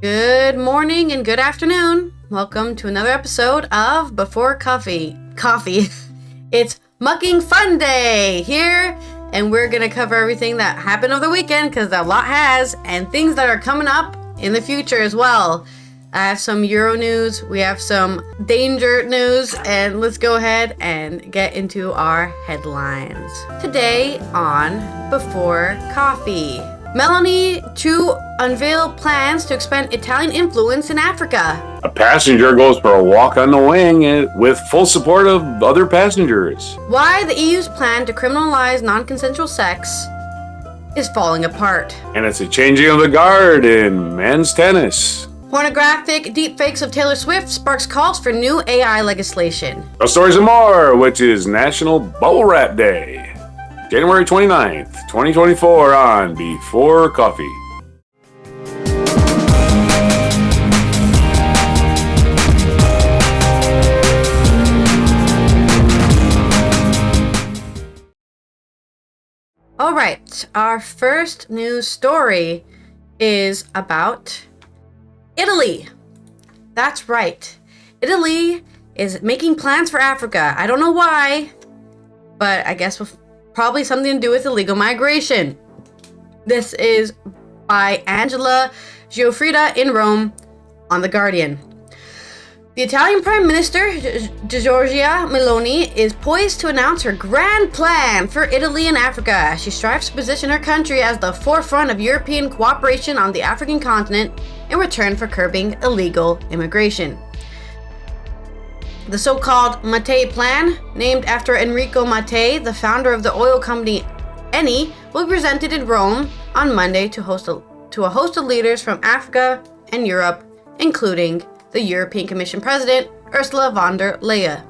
Good morning and good afternoon. Welcome to another episode of Before Coffee. It's Mucking Fun Day here, and we're going to cover everything that happened over the weekend because a lot has, and things that are coming up in the future as well. I have some Euro news, we have some danger news, and let's go ahead and get into our headlines. Today on Before Coffee. Meloni to unveil plans to expand Italian influence in Africa. A passenger goes for a walk on the wing with full support of other passengers. Why the EU's plan to criminalize non-consensual sex is falling apart. And it's a changing of the guard in men's tennis. Pornographic deepfakes of Taylor Swift sparks calls for new AI legislation. Those stories and more, which is National Bubble Wrap Day. January 29th, 2024 on Before Coffee. All right, our first news story is about Italy. That's right. Italy is making plans for Africa. I don't know why, but I guess probably something to do with illegal migration. This is by Angela Giuffrida in Rome on The Guardian. The Italian Prime Minister, Giorgia Meloni, is poised to announce her grand plan for Italy and Africa as she strives to position her country as the forefront of European cooperation on the African continent in return for curbing illegal immigration. The so-called Mattei Plan, named after Enrico Mattei, the founder of the oil company Eni, will be presented in Rome on Monday to a host of leaders from Africa and Europe, including the European Commission President, Ursula von der Leyen.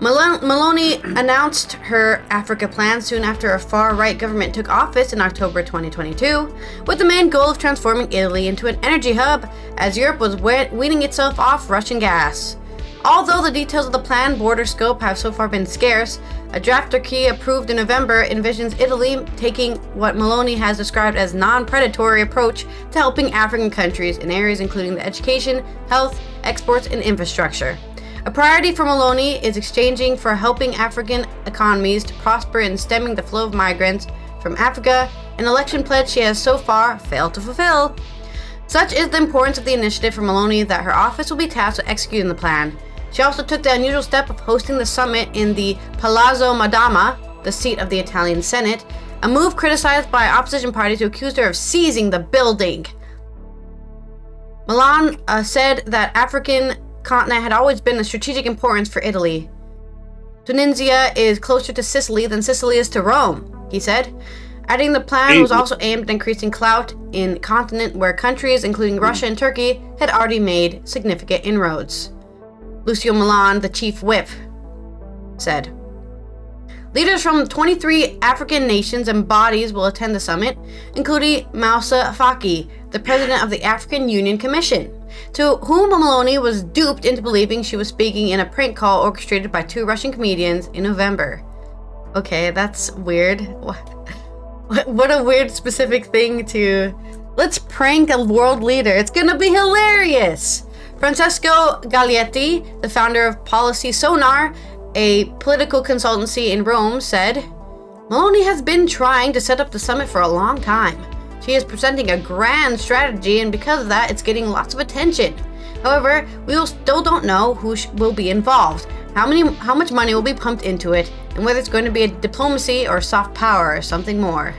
Meloni announced her Africa plan soon after a far-right government took office in October 2022, with the main goal of transforming Italy into an energy hub as Europe was weaning itself off Russian gas. Although the details of the plan border scope have so far been scarce, a draft decree approved in November envisions Italy taking what Meloni has described as non-predatory approach to helping African countries in areas including the education, health, exports, and infrastructure. A priority for Meloni is exchanging for helping African economies to prosper in stemming the flow of migrants from Africa, an election pledge she has so far failed to fulfill. Such is the importance of the initiative for Meloni that her office will be tasked with executing the plan. She also took the unusual step of hosting the summit in the Palazzo Madama, the seat of the Italian Senate, a move criticized by opposition parties who accused her of seizing the building. Milan said that African continent had always been of strategic importance for Italy. Tunisia is closer to Sicily than Sicily is to Rome, he said, adding the plan was also aimed at increasing clout in a continent where countries, including Russia and Turkey, had already made significant inroads. Lucio Milan, the chief whip, said. Leaders from 23 African nations and bodies will attend the summit, including Moussa Faki, the president of the African Union Commission, to whom Meloni was duped into believing she was speaking in a prank call orchestrated by two Russian comedians in November. Okay, that's weird. What a weird specific thing to... Let's prank a world leader. It's gonna be hilarious! Francesco Gaglietti, the founder of Policy Sonar, a political consultancy in Rome, said, Meloni has been trying to set up the summit for a long time. She is presenting a grand strategy, and because of that, it's getting lots of attention. However, we still don't know who will be involved, how much money will be pumped into it, and whether it's going to be a diplomacy or soft power or something more.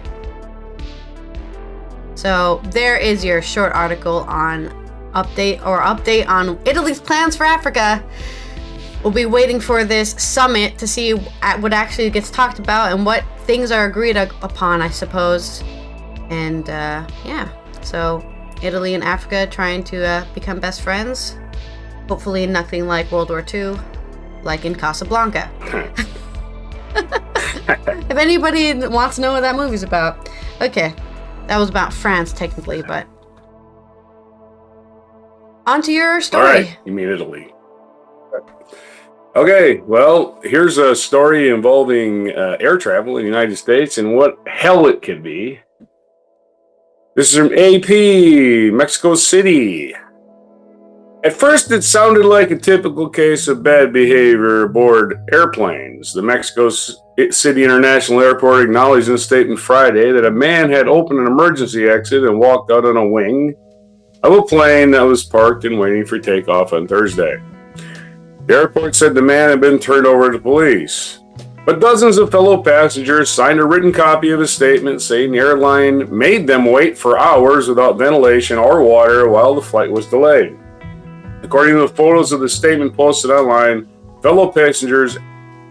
So there is your short article on update on Italy's plans for Africa. We'll be waiting for this summit to see what actually gets talked about and what things are agreed upon, I suppose. And yeah, so Italy and Africa trying to become best friends. Hopefully nothing like World War II, like in Casablanca. If anybody wants to know what that movie's about. Okay, that was about France technically, but on to your story. All right, you mean Italy. Okay, well, here's a story involving air travel in the United States and what hell it can be. This is from AP, Mexico City. At first, it sounded like a typical case of bad behavior aboard airplanes. The Mexico City International Airport acknowledged in a statement Friday that a man had opened an emergency exit and walked out on a wing of a plane that was parked and waiting for takeoff on Thursday. The airport said the man had been turned over to police. But dozens of fellow passengers signed a written copy of his statement saying the airline made them wait for hours without ventilation or water while the flight was delayed. According to the photos of the statement posted online, fellow passengers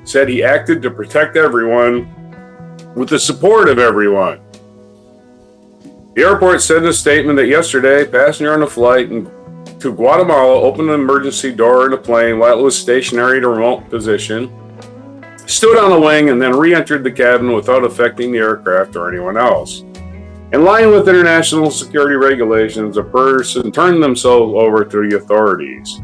said he acted to protect everyone with the support of everyone. The airport said in a statement that yesterday, a passenger on a flight to Guatemala opened an emergency door in the plane while it was stationary in a remote position, stood on the wing, and then re-entered the cabin without affecting the aircraft or anyone else. In line with international security regulations, a person turned themselves over to the authorities.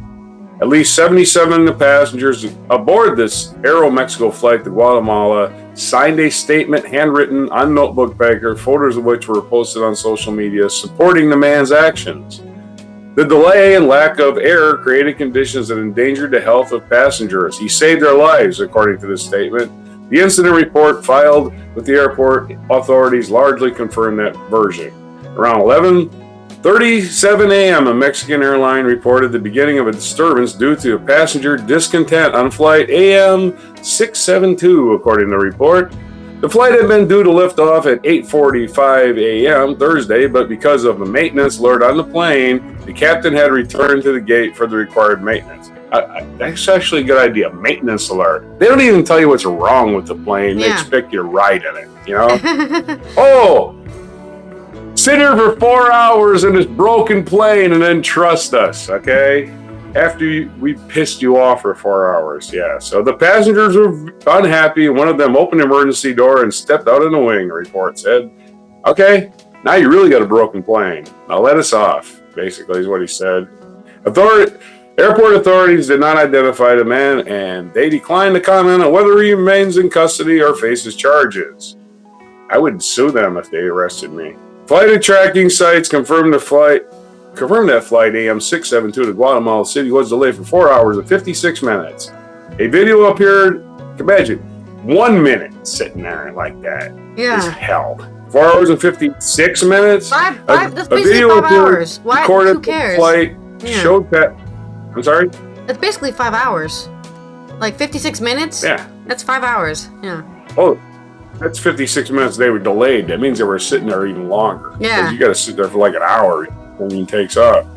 At least 77 of the passengers aboard this Aeromexico flight to Guatemala signed a statement handwritten on notebook paper, photos of which were posted on social media supporting the man's actions. The delay and lack of air created conditions that endangered the health of passengers. He saved their lives, according to this statement. The incident report filed with the airport authorities largely confirmed that version. Around 11:37 a.m., a Mexican airline reported the beginning of a disturbance due to a passenger discontent on flight AM 672, according to the report. The flight had been due to lift off at 8:45 a.m. Thursday, but because of a maintenance alert on the plane, the captain had returned to the gate for the required maintenance. That's actually a good idea. Maintenance alert. They don't even tell you what's wrong with the plane. They expect you to ride in it, you know? Oh! Sit here for 4 hours in this broken plane and then trust us, okay? After we pissed you off for 4 hours, yeah. So the passengers were unhappy, and one of them opened the emergency door and stepped out in the wing, the report said. Okay, now you really got a broken plane. Now let us off, basically is what he said. Airport authorities did not identify the man, and they declined to comment on whether he remains in custody or faces charges. I would sue them if they arrested me. Flight tracking sites confirmed that flight AM 672 to Guatemala City was delayed for 4 hours and 56 minutes. A video appeared, imagine, 1 minute sitting there like that. Yeah. Is hell. 4 hours and 56 minutes? That's basically 5 hours. Why? Who cares? Flight showed that. I'm sorry? That's basically 5 hours. Like 56 minutes? Yeah. That's 5 hours. Yeah. Oh, that's 56 minutes they were delayed. That means they were sitting there even longer. Yeah. Because you got to sit there for like an hour when he takes off.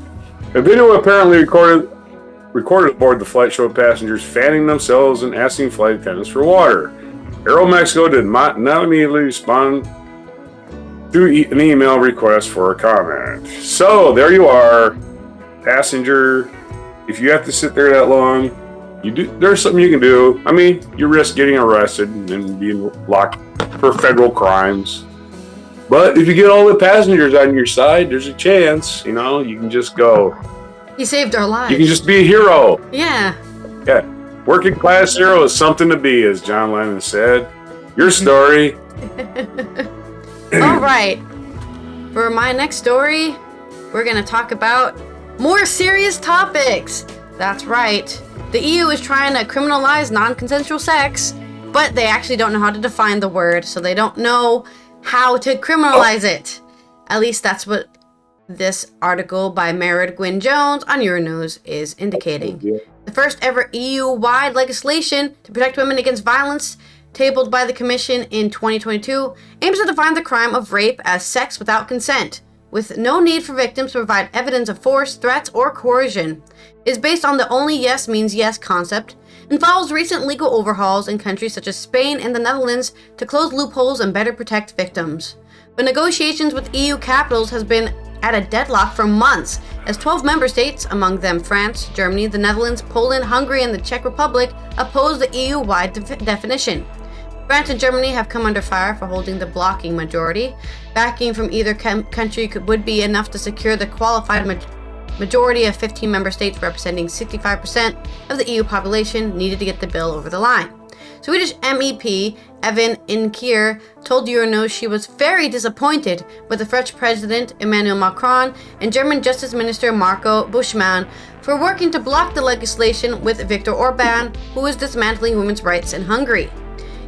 The video apparently recorded aboard the flight showed passengers fanning themselves and asking flight attendants for water. Aeromexico did not immediately respond to an email request for a comment. So there you are, passenger. If you have to sit there that long, there's something you can do. I mean, you risk getting arrested and being locked for federal crimes. But if you get all the passengers on your side, there's a chance, you can just go. He saved our lives. You can just be a hero. Yeah. Yeah. Working class hero is something to be, as John Lennon said. Your story. All right. For my next story, we're going to talk about more serious topics. That's right. The EU is trying to criminalize non-consensual sex, but they actually don't know how to define the word, so they don't know how to criminalize it. At least that's what this article by Merritt Gwynne Jones on Euronews is indicating. The first ever EU-wide legislation to protect women against violence, tabled by the Commission in 2022, aims to define the crime of rape as sex without consent, with no need for victims to provide evidence of force, threats, or coercion. It is based on the only yes means yes concept, and follows recent legal overhauls in countries such as Spain and the Netherlands to close loopholes and better protect victims. But negotiations with EU capitals has been at a deadlock for months, as 12 member states, among them France, Germany, the Netherlands, Poland, Hungary, and the Czech Republic, oppose the EU-wide definition. France and Germany have come under fire for holding the blocking majority. Backing from either country would be enough to secure the qualified majority of 15 member states representing 65% of the EU population needed to get the bill over the line. Swedish MEP Evan Inkir told Euronews she was very disappointed with the French President Emmanuel Macron and German Justice Minister Marco Buschmann for working to block the legislation with Viktor Orban, who is dismantling women's rights in Hungary.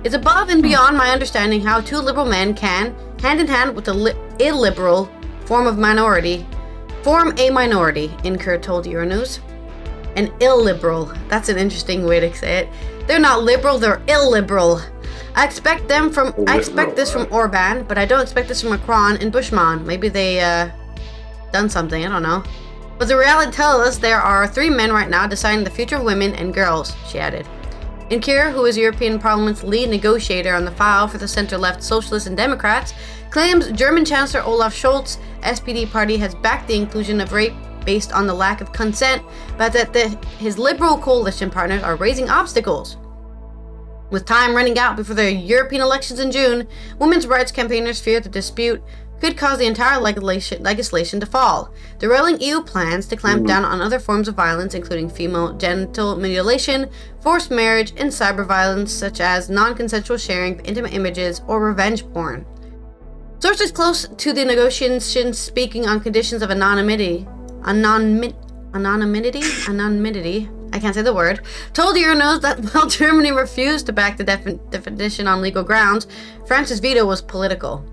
It's above and beyond my understanding how two liberal men can, hand in hand with the illiberal form a minority, Inkir told Euronews. An illiberal. That's an interesting way to say it. They're not liberal, they're illiberal. I expect this from Orban, but I don't expect this from Macron and Buschmann. Maybe they done something, I don't know. But the reality tells us there are 3 men right now deciding the future of women and girls, she added. Inkir, who is European Parliament's lead negotiator on the file for the center-left Socialists and Democrats, claims German Chancellor Olaf Scholz's SPD party has backed the inclusion of rape based on the lack of consent, but that his liberal coalition partners are raising obstacles. With time running out before the European elections in June, women's rights campaigners fear the dispute could cause the entire legislation to fall, derailing EU plans to clamp down on other forms of violence, including female genital mutilation, forced marriage, and cyber violence, such as non-consensual sharing of intimate images or revenge porn. Sources close to the negotiations speaking on conditions of anonymity, I can't say the word, told Euronews that while Germany refused to back the definition on legal grounds, France's veto was political.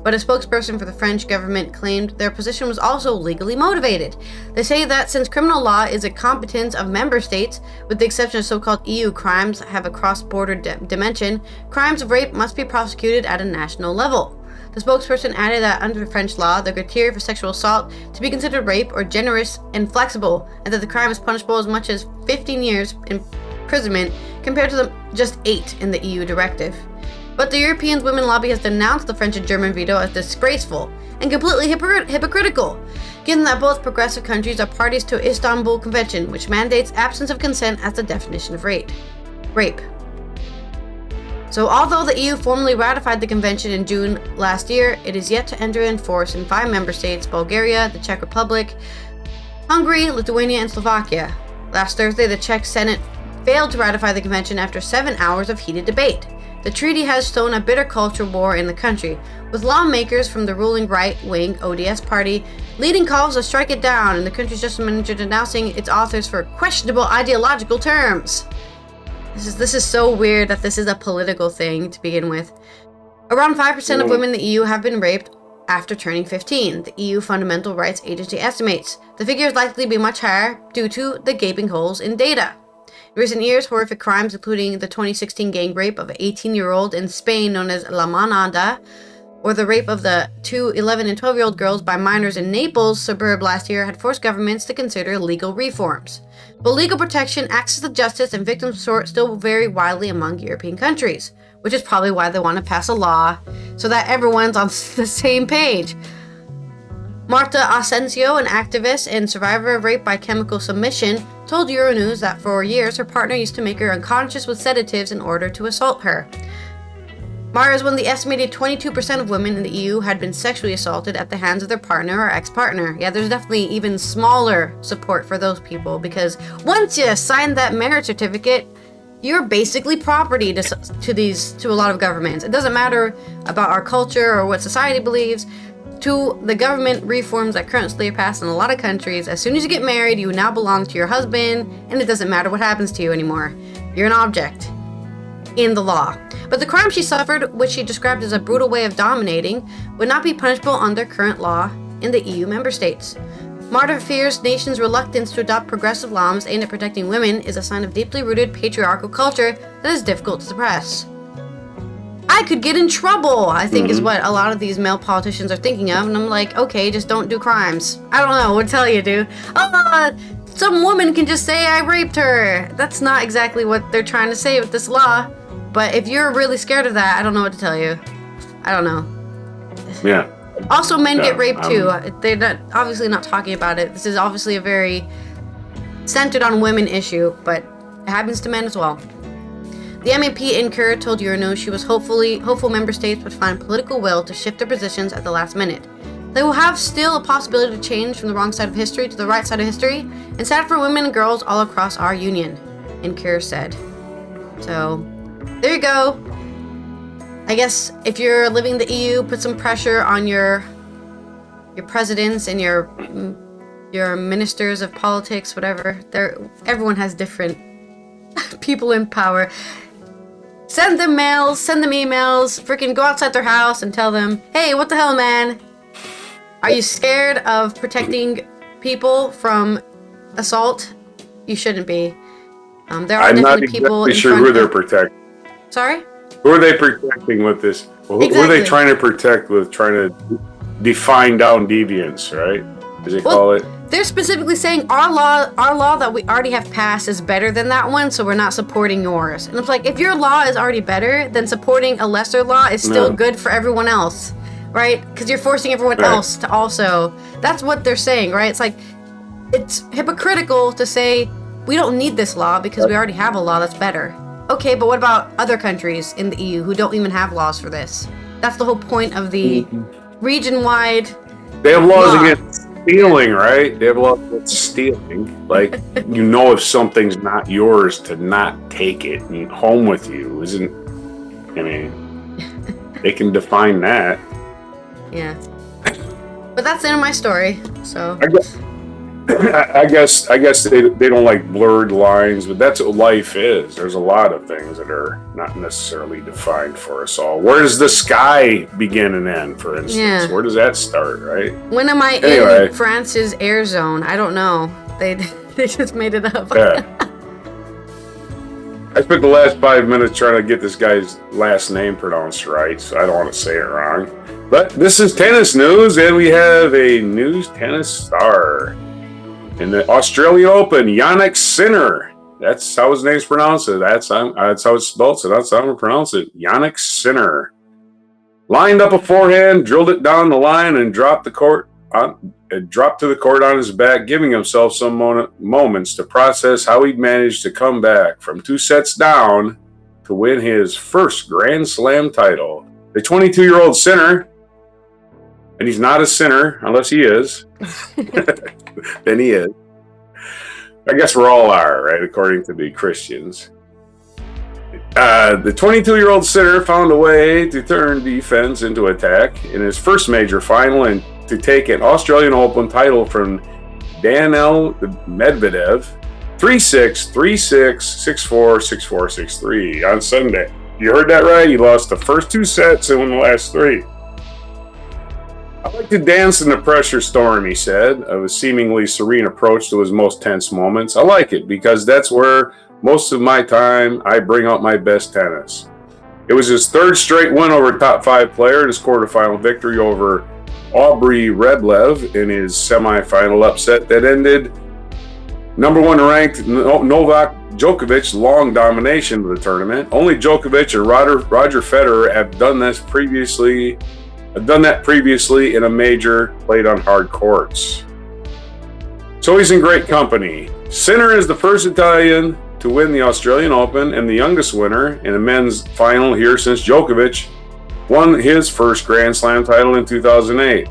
But a spokesperson for the French government claimed their position was also legally motivated. They say that since criminal law is a competence of member states, with the exception of so-called EU crimes have a cross-border dimension, crimes of rape must be prosecuted at a national level. The spokesperson added that under French law, the criteria for sexual assault to be considered rape are generous and flexible, and that the crime is punishable as much as 15 years imprisonment compared to just 8 in the EU directive. But the European Women Lobby has denounced the French and German veto as disgraceful and completely hypocritical, given that both progressive countries are parties to Istanbul Convention, which mandates absence of consent as the definition of rape. So although the EU formally ratified the convention in June last year, it is yet to enter in force in 5 member states: Bulgaria, the Czech Republic, Hungary, Lithuania, and Slovakia. Last Thursday, the Czech Senate failed to ratify the convention after 7 hours of heated debate. The treaty has sown a bitter culture war in the country, with lawmakers from the ruling right-wing ODS party leading calls to strike it down, and the country's justice minister denouncing its authors for questionable ideological terms. This is so weird that this is a political thing to begin with. Around 5% of women in the EU have been raped after turning 15, the EU Fundamental Rights Agency estimates. The figure is likely to be much higher due to the gaping holes in data. In recent years, horrific crimes, including the 2016 gang rape of an 18-year-old in Spain known as La Manada, or the rape of the 2 11 and 12-year-old girls by minors in Naples suburb last year, had forced governments to consider legal reforms. But legal protection, access to justice, and victims' support still vary widely among European countries, which is probably why they want to pass a law so that everyone's on the same page. Marta Asensio, an activist and survivor of rape by chemical submission, told Euronews that for years her partner used to make her unconscious with sedatives in order to assault her. Mara is one of the estimated 22% of women in the EU had been sexually assaulted at the hands of their partner or ex-partner. Yeah, there's definitely even smaller support for those people, because once you sign that marriage certificate, you're basically property to a lot of governments. It doesn't matter about our culture or what society believes. To the government reforms that currently are passed in a lot of countries, as soon as you get married, you now belong to your husband, and it doesn't matter what happens to you anymore. You're an object in the law. But the crime she suffered, which she described as a brutal way of dominating, would not be punishable under current law in the EU member states. Marta fears nations' reluctance to adopt progressive laws aimed at protecting women is a sign of deeply rooted patriarchal culture that is difficult to suppress. I could get in trouble, I think is what a lot of these male politicians are thinking of, and I'm like, okay, just don't do crimes. I don't know what to tell you, dude. Some woman can just say I raped her. That's not exactly what they're trying to say with this law. But if you're really scared of that, I don't know what to tell you. I don't know. Yeah. Also, men get raped too. They're obviously not talking about it. This is obviously a very centered on women issue, but it happens to men as well. The MEP Inkir told Euronews she was hopeful member states would find political will to shift their positions at the last minute. They will have still a possibility to change from the wrong side of history to the right side of history, and sad for women and girls all across our union, Inkir said. So, there you go. I guess if you're leaving the EU, put some pressure on your presidents and your ministers of politics, whatever. Everyone has different people in power. Send them mails, send them emails, freaking go outside their house and tell them, hey, what the hell, man? Are you scared of protecting people from assault? You shouldn't be. There are definitely people in sure front who they're protecting. Sorry? Who are they protecting with this? Well, who are they trying to protect with trying to define down deviance, right? As they call it. They're specifically saying our law that we already have passed is better than that one, so we're not supporting yours. And it's like, if your law is already better, then supporting a lesser law is still good for everyone else, right? Because you're forcing everyone else to also. That's what they're saying, right? It's like, it's hypocritical to say we don't need this law because we already have a law that's better. Okay, but what about other countries in the EU who don't even have laws for this? That's the whole point of the region-wide. They have laws against stealing, right? They have laws against stealing. Like, you know, if something's not yours, to not take it home with you they can define that. Yeah. But that's the end of my story. So I guess they don't like blurred lines, but that's what life is. There's a lot of things that are not necessarily defined for us all. Where does the sky begin and end, for instance? Yeah. Where does that start, right? When am I in France's air zone? I don't know. They just made it up. Yeah. I spent the last 5 minutes trying to get this guy's last name pronounced right, so I don't want to say it wrong. But this is tennis news, and we have a news tennis star. In the Australian Open, Jannik Sinner. That's how his name's pronounced. That's how it's spelled, so that's how I'm going to pronounce it. Jannik Sinner. Lined up a forehand, drilled it down the line, and dropped to the court on his back, giving himself some moments to process how he'd managed to come back from 2 sets down to win his first Grand Slam title. The 22-year-old Sinner, and he's not a sinner unless he is. Then he is. I guess we all are, right? According to the Christians. The 22-year-old Sinner found a way to turn defense into attack in his first major final and to take an Australian Open title from Daniil Medvedev 3-6, 3-6, 6-4, 6-4, 6-3 on Sunday. You heard that right? He lost the first 2 sets and won the last 3. I like to dance in the pressure storm, he said, of a seemingly serene approach to his most tense moments. I like it because that's where most of my time I bring out my best tennis. It was his 3rd straight win over a top 5 player, his quarterfinal victory over Aubrey Rublev in his semifinal upset that ended number 1 ranked Novak Djokovic's long domination of the tournament. Only Djokovic and Roger Federer have done that previously in a major played on hard courts. So he's in great company. Sinner is the first Italian to win the Australian Open and the youngest winner in a men's final here since Djokovic won his first Grand Slam title in 2008.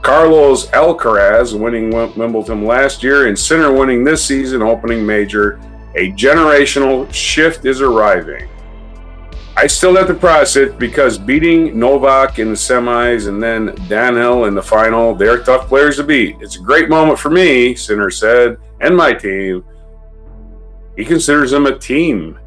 Carlos Alcaraz winning Wimbledon last year and Sinner winning this season opening major. A generational shift is arriving. I still have to process because beating Novak in the semis and then Daniil in the final, they're tough players to beat. It's a great moment for me, Sinner said, and my team. He considers them a team.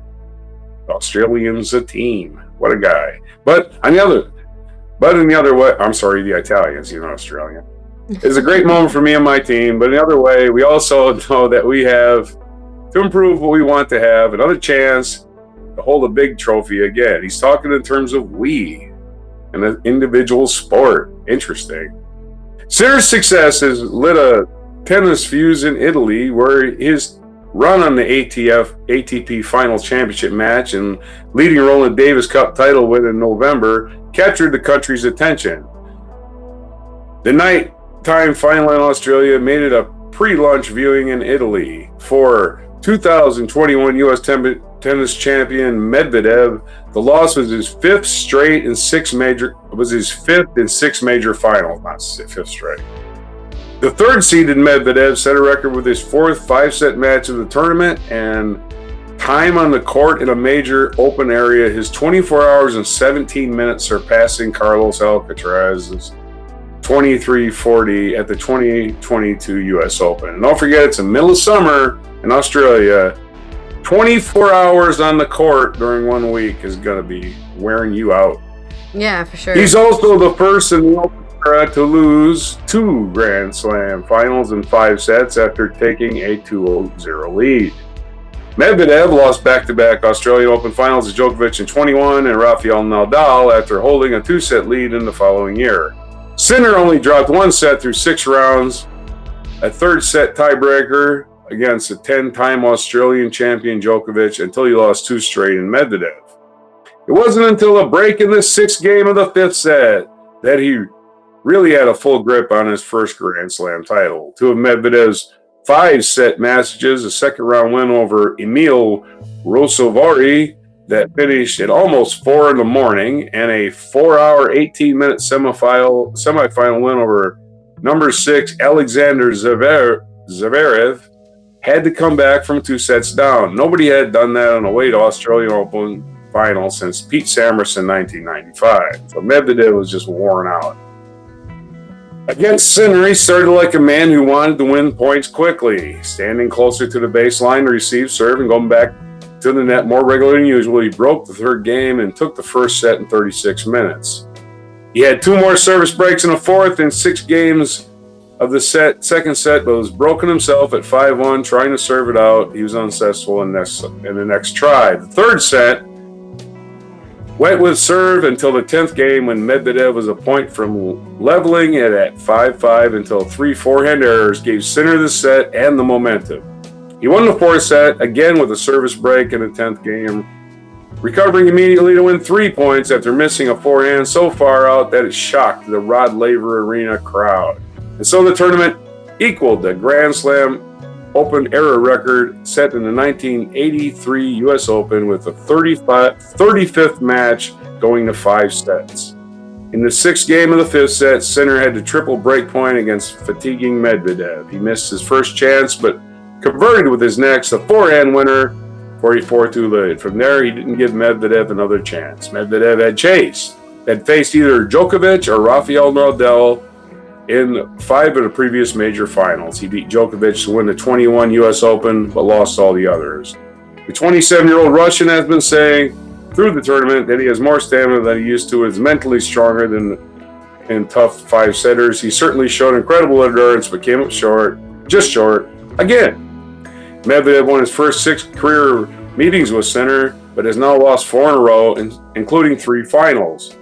The Australians a team. What a guy. But in the other way, I'm sorry, the Italians, Australian. It's a great moment for me and my team, but in the other way, we also know that we have to improve what we want to have, another chance to hold a big trophy again. He's talking in terms of we, an individual sport. Interesting. Sinner's success has lit a tennis fuse in Italy, where his run on the ATP Final Championship match and leading role in the Davis Cup title win in November captured the country's attention. The nighttime final in Australia made it a pre-lunch viewing in Italy. For 2021 U.S. tennis champion Medvedev, the loss was his 5th straight in 6 major. Was his 5th in 6 major finals, not 5th straight. The 3rd seeded Medvedev set a record with his 4th 5-set match of the tournament and time on the court in a major open area, his 24 hours and 17 minutes surpassing Carlos Alcaraz's 23:40 at the 2022 U.S. Open. And don't forget, it's the middle of summer in Australia. 24 hours on the court during 1 week is going to be wearing you out. Yeah, for sure. He's also the first in the Open era to lose 2 Grand Slam finals in 5 sets after taking a 2-0 lead. Medvedev lost back-to-back Australian Open finals to Djokovic in 21 and Rafael Nadal after holding a 2-set lead in the following year. Sinner only dropped 1 set through 6 rounds, a 3rd set tiebreaker against the 10-time Australian champion Djokovic until he lost 2 straight in Medvedev. It wasn't until a break in the 6th game of the 5th set that he really had a full grip on his first Grand Slam title. 2 of Medvedev's 5-set matches, a 2nd-round win over Emil Rosovari that finished at almost 4 in the morning, and a 4-hour, 18-minute semifinal win over number 6 Alexander Zverev, had to come back from 2 sets down. Nobody had done that on the way to Australian Open final since Pete Sampras in 1995. So Medvedev was just worn out. Against Sinner, he started like a man who wanted to win points quickly, standing closer to the baseline to receive serve and going back to the net more regularly than usual. He broke the 3rd game and took the 1st set in 36 minutes. He had 2 more service breaks in the 4th and 6 games of the 2nd set, but was broken himself at 5-1, trying to serve it out. He was unsuccessful in the next try. The 3rd set went with serve until the 10th game when Medvedev was a point from leveling it at 5-5 until 3 forehand errors gave Sinner the set and the momentum. He won the 4th set, again with a service break in the 10th game, recovering immediately to win 3 points after missing a forehand so far out that it shocked the Rod Laver Arena crowd. And so the tournament equaled the Grand Slam Open era record set in the 1983 U.S. Open with a 35th match going to 5 sets. In the 6th game of the 5th set, Sinner had to triple break point against fatiguing Medvedev. He missed his first chance, but converted with his next, a forehand winner, 44-2 lead. From there, he didn't give Medvedev another chance. Medvedev had faced either Djokovic or Rafael Nadal in 5 of the previous major finals. He beat Djokovic to win the 21 U.S. Open, but lost all the others. The 27-year-old Russian has been saying through the tournament that he has more stamina than he used to, is mentally stronger than in tough 5-setters. He certainly showed incredible endurance, but came up short, again. Medvedev won his first 6 career meetings with Sinner, but has now lost 4 in a row, including 3 finals.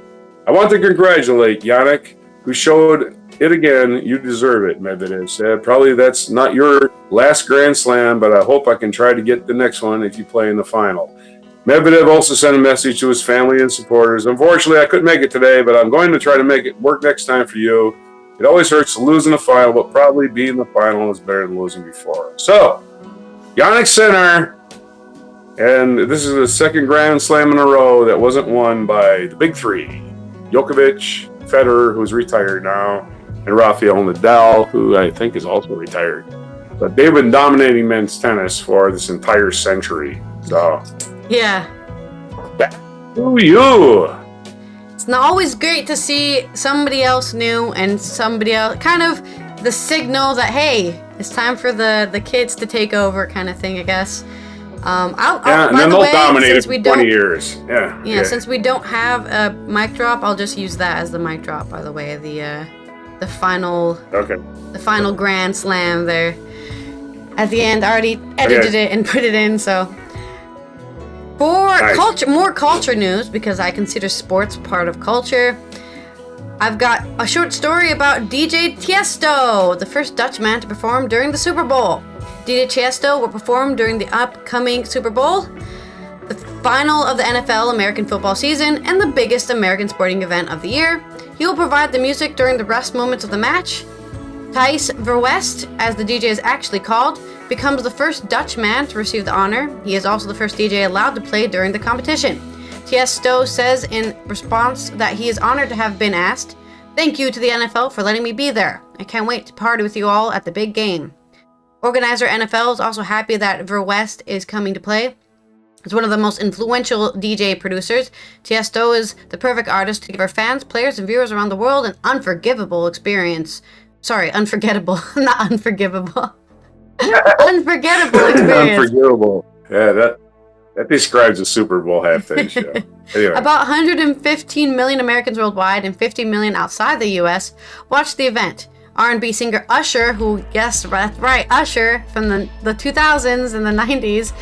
I want to congratulate Yannick, who showed it again. You deserve it, Medvedev said. Probably that's not your last Grand Slam, but I hope I can try to get the next one if you play in the final. Medvedev also sent a message to his family and supporters. Unfortunately, I couldn't make it today, but I'm going to try to make it work next time for you. It always hurts to lose in the final, but probably being in the final is better than losing before. So, Yannick Sinner, and this is the 2nd Grand Slam in a row that wasn't won by the big 3. Djokovic, Federer, who's retired now, and Rafael Nadal, who I think is also retired. But they've been dominating men's tennis for this entire century. So, yeah. Back to you. It's not always great to see somebody else new and somebody else, kind of the signal that, hey, it's time for the kids to take over kind of thing, I guess. And then they'll dominate it for 20 years. Yeah, since we don't have a mic drop, I'll just use that as the mic drop, by the way. The final Grand Slam there. At the end, I already edited it and put it in, so. For more culture news, because I consider sports part of culture, I've got a short story about DJ Tiesto, the first Dutch man to perform during the Super Bowl. DJ Tiesto will perform during the upcoming Super Bowl, the final of the NFL American football season, and the biggest American sporting event of the year. He will provide the music during the rest moments of the match. Thijs Verwest, as the DJ is actually called, becomes the first Dutch man to receive the honor. He is also the first DJ allowed to play during the competition. Tiesto says in response that he is honored to have been asked. Thank you to the NFL for letting me be there. I can't wait to party with you all at the big game. Organizer NFL is also happy that Verwest is coming to play. As one of the most influential DJ producers, Tiesto is the perfect artist to give our fans, players, and viewers around the world an unforgivable experience. Sorry, unforgettable, not unforgivable. Unforgettable experience. Unforgivable. Yeah, that describes a Super Bowl halftime show. Anyway. About 115 million Americans worldwide and 50 million outside the U.S. watched the event. R&B singer Usher, who, yes, right, Usher from the 2000s and the 90s,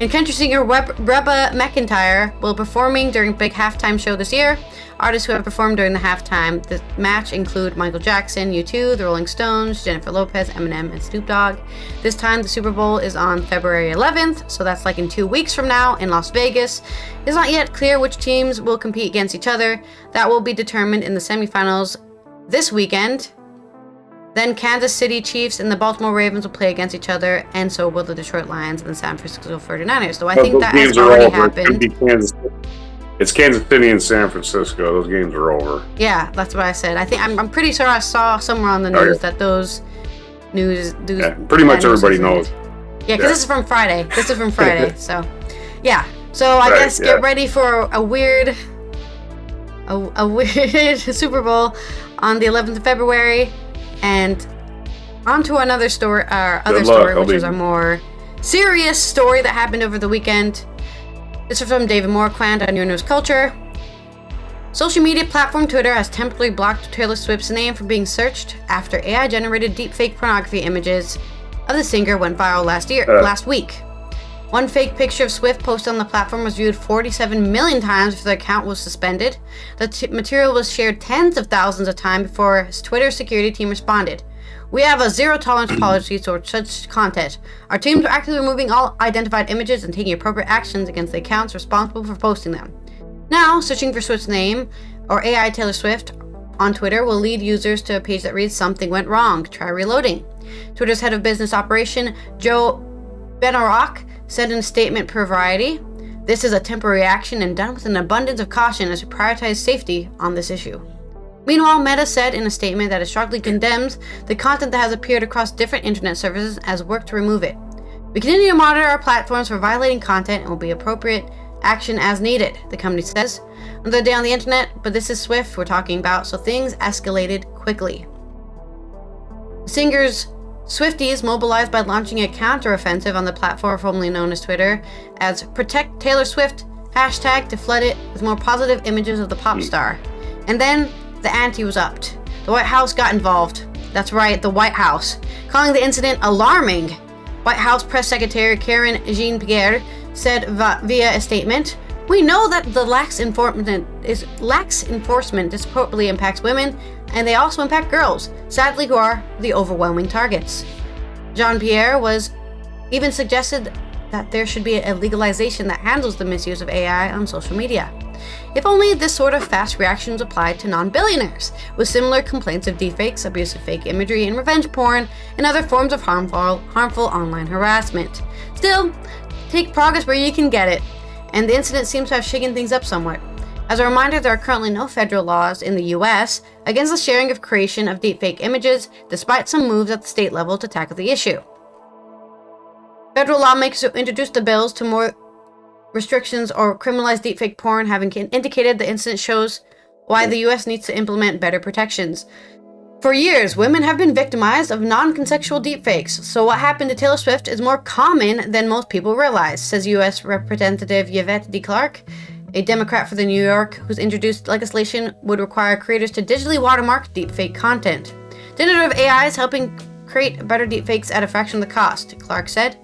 and country singer Reba McEntire will be performing during a big halftime show this year. Artists who have performed during the halftime match include Michael Jackson, U2, The Rolling Stones, Jennifer Lopez, Eminem, and Snoop Dogg. This time, the Super Bowl is on February 11th, so that's like in 2 weeks from now in Las Vegas. It's not yet clear which teams will compete against each other. That will be determined in the semifinals this weekend. Then Kansas City Chiefs and the Baltimore Ravens will play against each other, and so will the Detroit Lions and the San Francisco 49ers. So I think that has already happened. It's Kansas City and San Francisco. Those games are over. Yeah, that's what I said. I'm pretty sure I saw somewhere on the news that those news. Yeah, pretty much everybody knows. Yeah, because this is from Friday. So, yeah. So I guess get ready for a weird Super Bowl on the 11th of February. And on to another story, which is a more serious story that happened over the weekend. This is from David Morquand on Your News Culture. Social media platform Twitter has temporarily blocked Taylor Swift's name from being searched after AI-generated deepfake pornography images of the singer went viral last week. One fake picture of Swift posted on the platform was viewed 47 million times before the account was suspended. The material was shared tens of thousands of times before his Twitter security team responded. We have a zero-tolerance policy towards such content. Our teams are actively removing all identified images and taking appropriate actions against the accounts responsible for posting them. Now, searching for Swift's name or AI Taylor Swift on Twitter will lead users to a page that reads "Something went wrong. Try reloading." Twitter's head of business operation, Joe Benarock, said in a statement per Variety, "This is a temporary action and done with an abundance of caution as we prioritize safety on this issue." Meanwhile, Meta said in a statement that it strongly condemns the content that has appeared across different internet services as work to remove it. "We continue to monitor our platforms for violating content and will be appropriate action as needed," the company says. Another day on the internet, but this is Swift we're talking about, so things escalated quickly. The singer's Swifties mobilized by launching a counter-offensive on the platform formerly known as Twitter as Protect Taylor Swift hashtag to flood it with more positive images of the pop star. And then the ante was upped. The White House got involved. That's right, the White House, calling the incident alarming. White House Press Secretary Karen Jean-Pierre said via a statement, "We know that the lax enforcement disproportionately impacts women, and they also impact girls, sadly, who are the overwhelming targets." Jean-Pierre was even suggested that there should be a legalization that handles the misuse of AI on social media. If only this sort of fast reaction was applied to non-billionaires, with similar complaints of deepfakes, abuse of fake imagery, and revenge porn, and other forms of harmful online harassment. Still, take progress where you can get it, and the incident seems to have shaken things up somewhat. As a reminder, there are currently no federal laws in the U.S. against the sharing of creation of deepfake images, despite some moves at the state level to tackle the issue. Federal lawmakers who introduced the bills to more restrictions or criminalize deepfake porn have indicated the incident shows why the U.S. needs to implement better protections. For years, women have been victimized of non-consensual deepfakes, so what happened to Taylor Swift is more common than most people realize, says U.S. Representative Yvette D. Clark, a Democrat for New York, whose introduced legislation would require creators to digitally watermark deepfake content. Generative AI is helping create better deepfakes at a fraction of the cost, Clark said.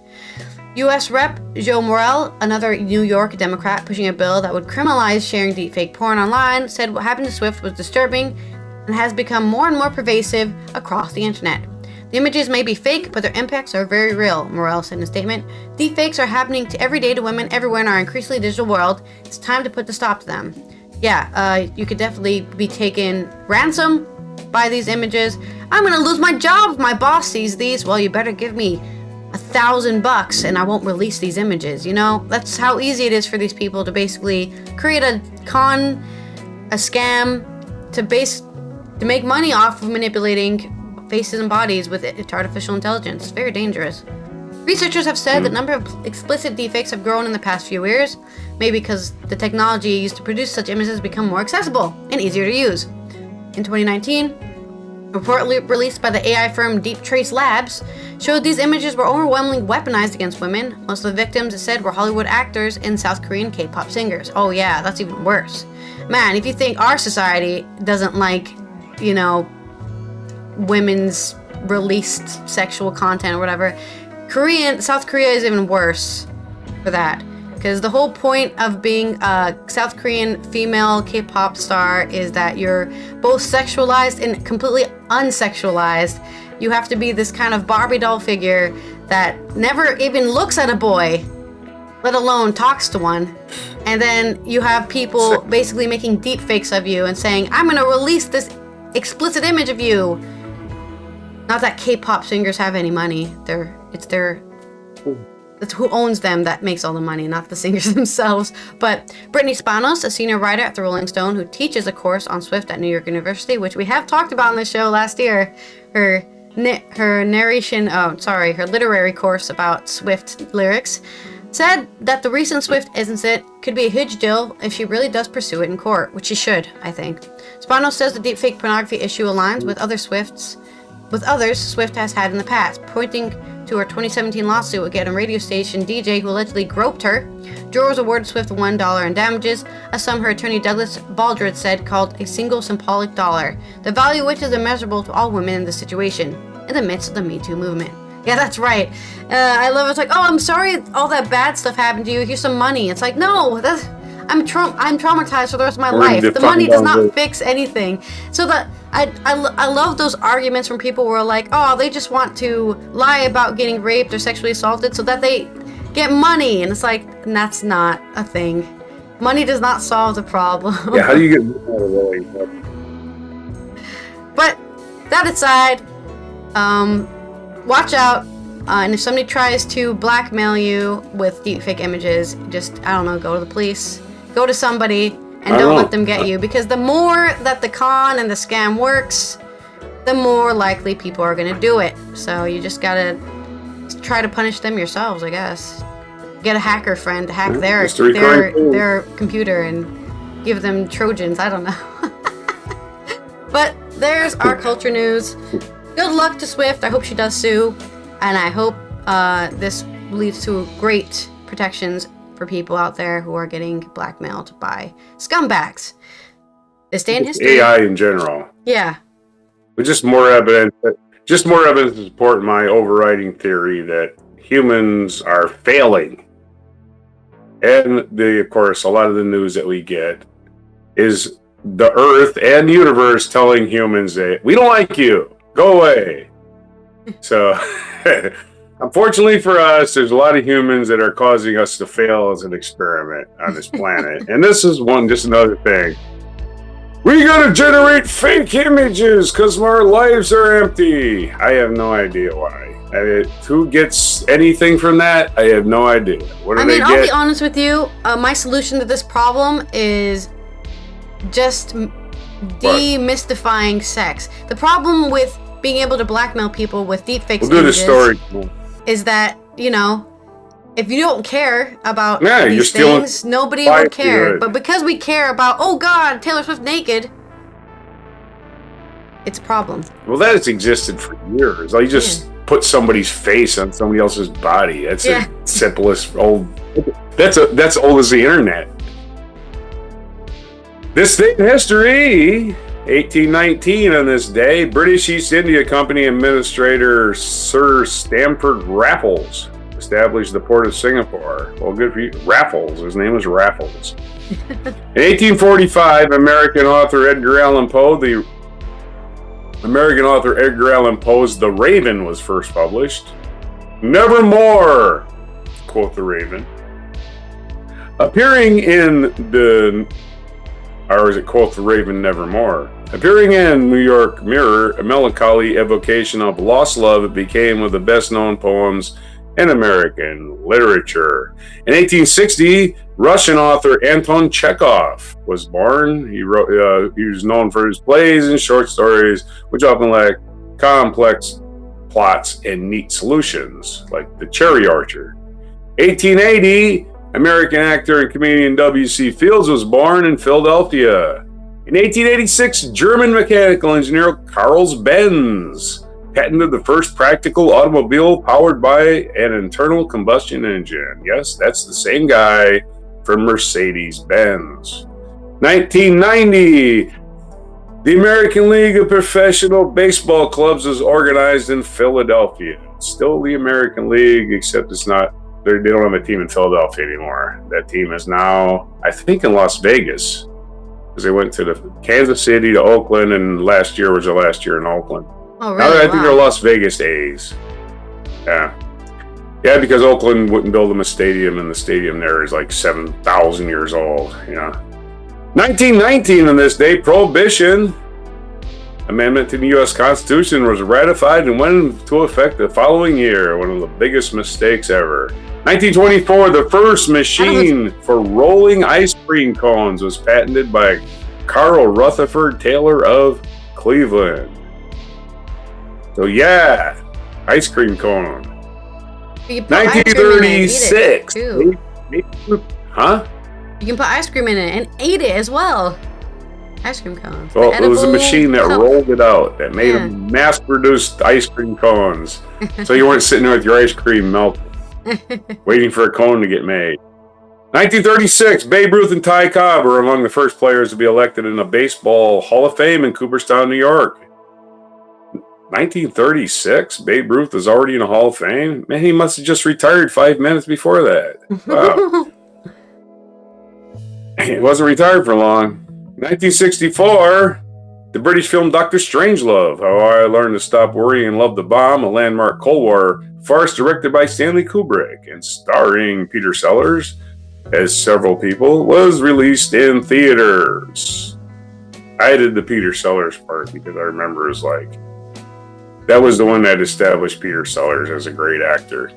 U.S. Rep. Joe Morell, another New York Democrat pushing a bill that would criminalize sharing deepfake porn online, said what happened to Swift was disturbing and has become more and more pervasive across the internet. The images may be fake, but their impacts are very real, Morell said in a statement. Deepfakes are happening every day to women everywhere in our increasingly digital world. It's time to put a stop to them. Yeah, you could definitely be taken ransom by these images. I'm gonna lose my job if my boss sees these. Well, you better give me $1,000 and I won't release these images. You know, that's how easy it is for these people to basically create a scam to make money off of manipulating faces and bodies with artificial intelligence. It's very dangerous. Researchers have said the number of explicit deepfakes have grown in the past few years, maybe because the technology used to produce such images has become more accessible and easier to use. In 2019, a report released by the AI firm Deep Trace Labs showed these images were overwhelmingly weaponized against women. Most of the victims, it said, were Hollywood actors and South Korean K-pop singers. Oh yeah, that's even worse. Man, if you think our society doesn't like, women's released sexual content or whatever, South Korea is even worse for that. Because the whole point of being a South Korean female K-pop star is that you're both sexualized and completely unsexualized. You have to be this kind of Barbie doll figure that never even looks at a boy, let alone talks to one. And then you have people basically making deep fakes of you and saying, I'm gonna release this explicit image of you. Not that K-pop singers have any money. It's who owns them that makes all the money, not the singers themselves. But Brittany Spanos, a senior writer at the Rolling Stone who teaches a course on Swift at New York University, which we have talked about on the show last year, her literary course about Swift lyrics, said that the recent Swift incident could be a huge deal if she really does pursue it in court, which she should, I think. Spanos says the deepfake pornography issue aligns with others Swift has had in the past, pointing to her 2017 lawsuit against a radio station DJ who allegedly groped her. Jurors awarded Swift $1 in damages, a sum her attorney Douglas Baldrige said called a single symbolic dollar, the value of which is immeasurable to all women in this situation, in the midst of the Me Too movement. Yeah, that's right. I love it. It's like, oh, I'm sorry all that bad stuff happened to you. Here's some money. It's like, no, I'm traumatized for the rest of my life. The money does not fix anything. So that I love those arguments from people who are like, oh, they just want to lie about getting raped or sexually assaulted so that they get money. And it's like, that's not a thing. Money does not solve the problem. Yeah, how do you get money? But that aside, watch out. And if somebody tries to blackmail you with deepfake images, just, I don't know, go to the police. Go to somebody and don't let them get you. Because the more that the con and the scam works, the more likely people are going to do it. So you just got to try to punish them yourselves, I guess. Get a hacker friend to hack their computer and give them Trojans. I don't know. But there's our culture news. Good luck to Swift. I hope she does sue. And I hope this leads to great protections for people out there who are getting blackmailed by scumbags. This day in history. AI in general. Yeah. But just more evidence to support my overriding theory that humans are failing. And of course, a lot of the news that we get is the Earth and the universe telling humans that we don't like you. Go away. So, unfortunately for us, there's a lot of humans that are causing us to fail as an experiment on this planet. And this is just another thing. We gotta generate fake images because our lives are empty. I have no idea why. Who gets anything from that? I have no idea. What do they get? I'll be honest with you. My solution to this problem is just demystifying sex. The problem with being able to blackmail people with deepfake images is that, if you don't care about these things, nobody will care. But because we care about, oh God, Taylor Swift naked, it's a problem. Well, that has existed for years. You just put somebody's face on somebody else's body. That's the simplest that's old as the internet. This day in history, 1819 on this day, British East India Company Administrator Sir Stamford Raffles established the port of Singapore. Well, good for you. Raffles. His name was Raffles. In 1845, American author Edgar Allan Poe's The Raven was first published. Nevermore, quote the Raven. Appearing in Nevermore. Appearing in New York Mirror, a melancholy evocation of lost love, it became one of the best-known poems in American literature. In 1860, Russian author Anton Chekhov was born. He was known for his plays and short stories, which often lack complex plots and neat solutions, like the cherry orchard. 1880, American actor and comedian W.C. Fields was born in Philadelphia. In 1886, German mechanical engineer Carl Benz patented the first practical automobile powered by an internal combustion engine. Yes, that's the same guy from Mercedes-Benz. 1990, the American League of Professional Baseball Clubs is organized in Philadelphia. It's still the American League, except it's not. They don't have a team in Philadelphia anymore. That team is now, I think, in Las Vegas, because they went to the Kansas City to Oakland, and last year was their last year in Oakland. Oh, really? Now I think they're Las Vegas A's. Yeah, because Oakland wouldn't build them a stadium, and the stadium there is like 7,000 years old. 1919 on this day, Prohibition Amendment to the U.S. Constitution was ratified and went into effect the following year. One of the biggest mistakes ever. 1924, the first machine for rolling ice cream cones was patented by Carl Rutherford Taylor of Cleveland. So yeah, ice cream cone. 1936. Huh? You can put ice cream in it and eat it as well. Ice cream cones. Well, it was a machine that rolled it out, that made them mass-produced ice cream cones. So you weren't sitting there with your ice cream melted, waiting for a cone to get made. 1936, Babe Ruth and Ty Cobb were among the first players to be elected in the Baseball Hall of Fame in Cooperstown, New York. 1936, Babe Ruth was already in the Hall of Fame? Man, he must have just retired 5 minutes before that. Wow. He wasn't retired for long. 1964, the British film Dr. Strangelove, How I Learned to Stop Worrying and Love the Bomb, a landmark Cold War farce directed by Stanley Kubrick and starring Peter Sellers as several people, was released in theaters. I did the Peter Sellers part because I remember it was like, that was the one that established Peter Sellers as a great actor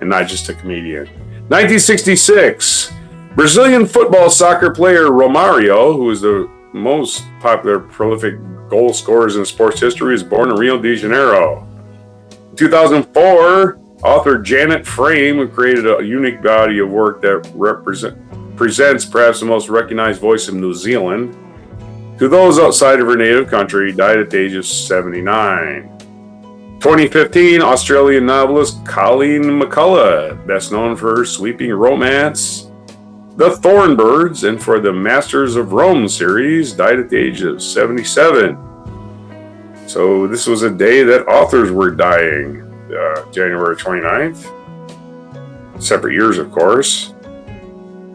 and not just a comedian. 1966, Brazilian football soccer player Romário, who is the most popular prolific goal scorers in sports history, was born in Rio de Janeiro. In 2004, author Janet Frame, who created a unique body of work that presents perhaps the most recognized voice of New Zealand to those outside of her native country, died at the age of 79. 2015, Australian novelist Colleen McCullough, best known for her sweeping romance The Thornbirds and for the Masters of Rome series, died at the age of 77. So this was a day that authors were dying, January 29th. Separate years, of course.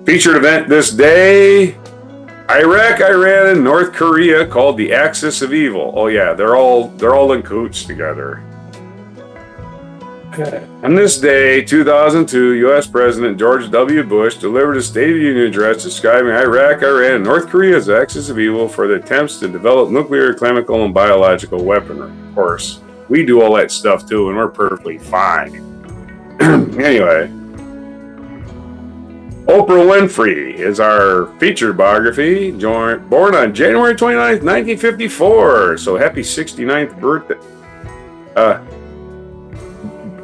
Featured event this day, Iraq, Iran, and North Korea called the Axis of Evil. Oh yeah, they're all in coots together. On this day, 2002, U.S. President George W. Bush delivered a State of the Union address describing Iraq, Iran, and North Korea's axis of evil for the attempts to develop nuclear, chemical, and biological weaponry. Of course, we do all that stuff too, and we're perfectly fine. Anyway, Oprah Winfrey is our featured biography, born on January 29th, 1954. So happy 69th birthday.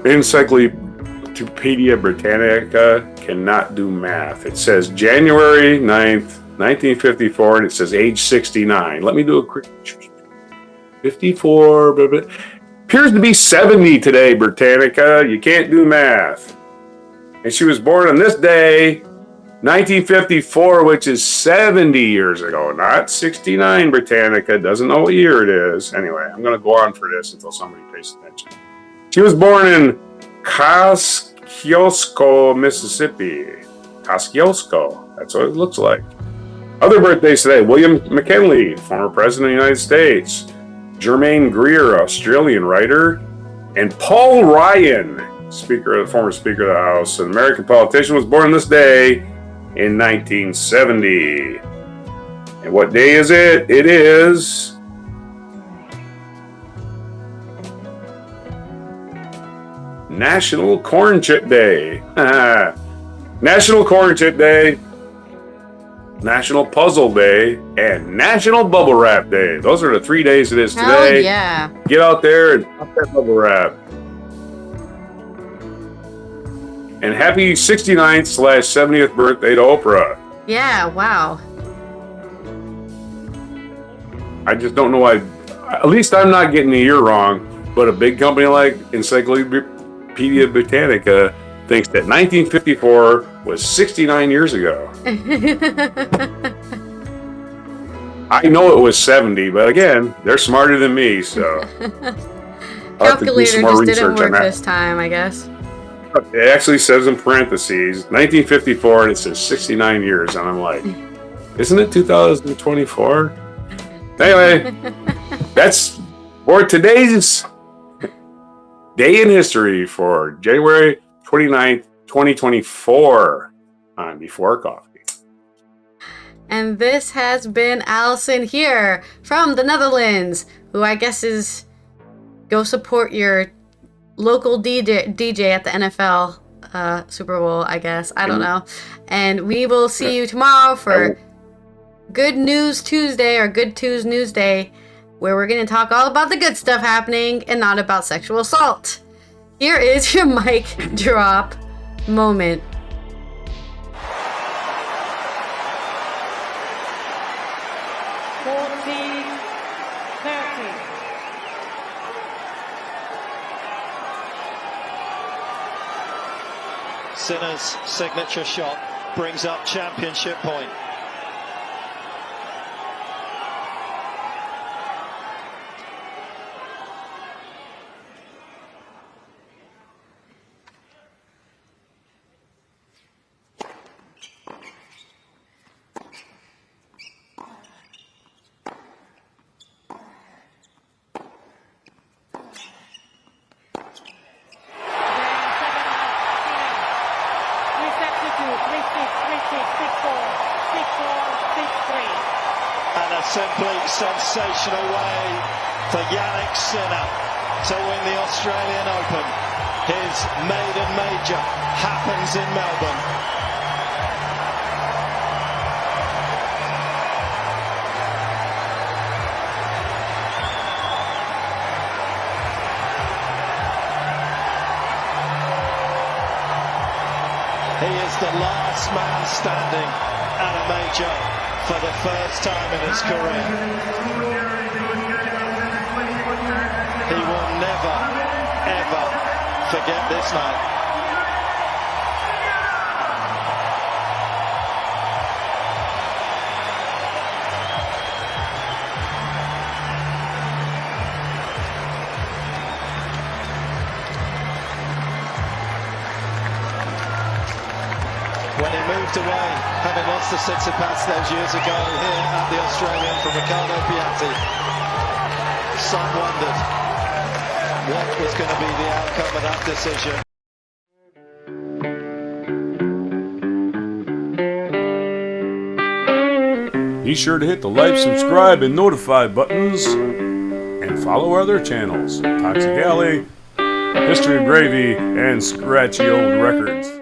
Encyclopedia Britannica cannot do math. It says January 9th, 1954, and it says age 69. Let me do a quick 54. Blah, blah. Appears to be 70 today, Britannica. You can't do math. And she was born on this day, 1954, which is 70 years ago, not 69. Britannica doesn't know what year it is. Anyway, I'm going to go on for this until somebody pays attention. She was born in Kosciuszko, Mississippi. Kosciuszko, that's what it looks like. Other birthdays today, William McKinley, former President of the United States. Germaine Greer, Australian writer. And Paul Ryan, former Speaker of the House, an American politician, was born this day in 1970. And what day is it? It is National Corn Chip Day. National Corn Chip Day. National Puzzle Day, and National Bubble Wrap Day. Those are the 3 days it is today. Hell yeah. Get out there and pop that bubble wrap. And happy 69th/70th birthday to Oprah. Yeah, wow. I just don't know why. At least I'm not getting the year wrong. But a big company like Encyclopedia Britannica thinks that 1954 was 69 years ago. I know it was 70, but again, they're smarter than me, so I'll have to do some Calculator more just didn't research on work that. this time, I guess. It actually says in parentheses 1954, and it says 69 years, and I'm like, isn't it 2024? Anyway, that's for today's day in history for January 29th, 2024 on Before Coffee. And this has been Allison here from the Netherlands, who I guess is go support your local DJ at the NFL Super Bowl, I guess. I don't know. And we will see you tomorrow for Good News Tuesday or Good Tues News Day, where we're going to talk all about the good stuff happening and not about sexual assault. Here is your mic drop moment. Sinner's signature shot brings up championship point. And a simply sensational way for Yannick Sinner to win the Australian Open. His maiden major happens in Melbourne. He is the last man standing at a major for the first time in his career. He will never, ever forget this night. When he moved away, having lost to Tsitsipas those years ago here at the Australian from Riccardo Piatti, some wondered what was going to be the outcome of that decision. Be sure to hit the like, subscribe, and notify buttons, and follow our other channels, Toxic Alley, History of Gravy, and Scratchy Old Records.